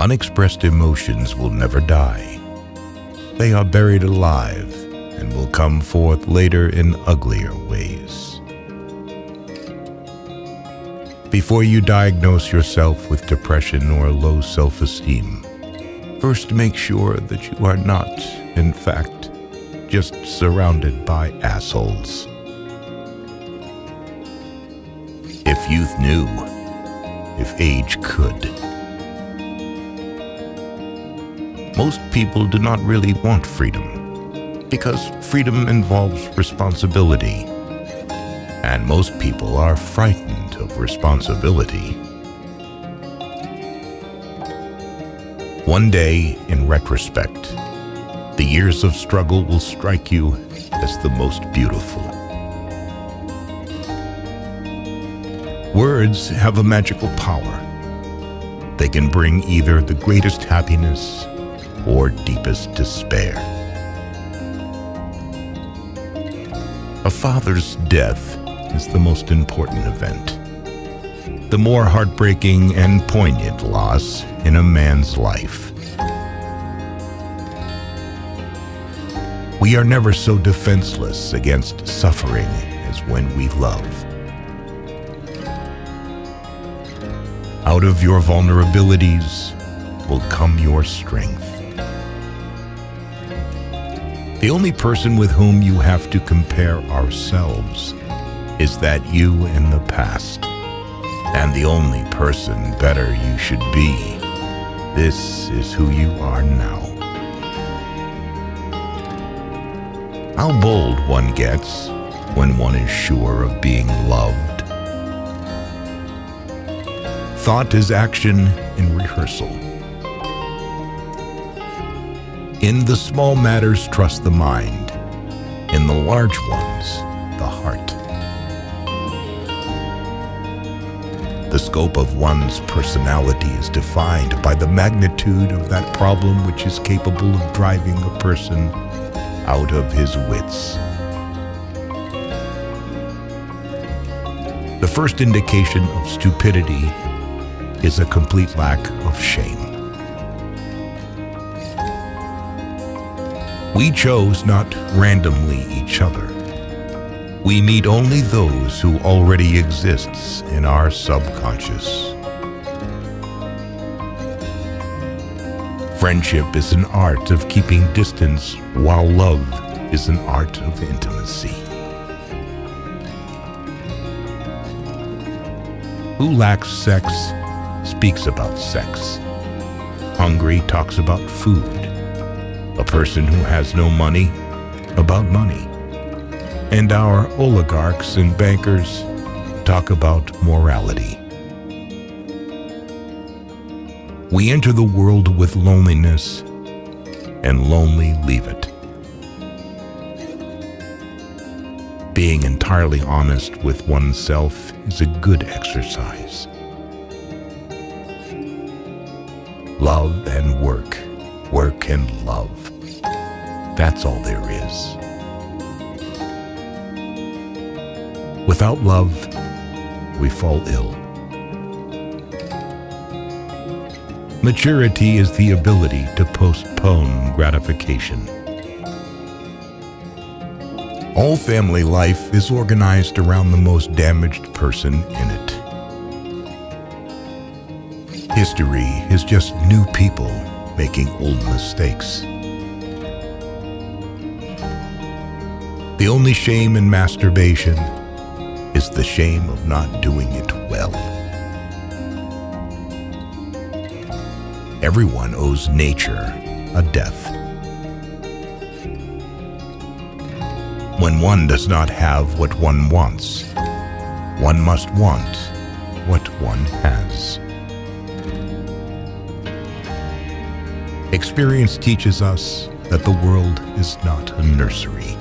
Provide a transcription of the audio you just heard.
Unexpressed emotions will never die. They are buried alive and will come forth later in uglier ways. Before you diagnose yourself with depression or low self-esteem, first make sure that you are not, in fact, just surrounded by assholes. If youth knew, if age could. Most people do not really want freedom, because freedom involves responsibility, and most people are frightened of responsibility. One day, in retrospect, the years of struggle will strike you as the most beautiful. Words have a magical power. They can bring either the greatest happiness or deepest despair. A father's death is the most important event, the more heartbreaking and poignant loss in a man's life. We are never so defenseless against suffering as when we love. Out of your vulnerabilities will come your strength. The only person with whom you have to compare ourselves is that you in the past, and the only person better you should be. This is who you are now. How bold one gets when one is sure of being loved. Thought is action in rehearsal. In the small matters, trust the mind. In the large ones, the heart. The scope of one's personality is defined by the magnitude of that problem which is capable of driving a person out of his wits. The first indication of stupidity is a complete lack of shame. We chose not randomly each other. We meet only those who already exists in our subconscious. Friendship is an art of keeping distance, while love is an art of intimacy. Who lacks sex speaks about sex. Hungry talks about food. A person who has no money, about money. And our oligarchs and bankers talk about morality. We enter the world with loneliness and lonely leave it. Being entirely honest with oneself is a good exercise. Love and work, work and love. That's all there is. Without love, we fall ill. Maturity is the ability to postpone gratification. All family life is organized around the most damaged person in it. History is just new people making old mistakes. The only shame in masturbation is the shame of not doing it well. Everyone owes nature a death. When one does not have what one wants, one must want what one has. Experience teaches us that the world is not a nursery.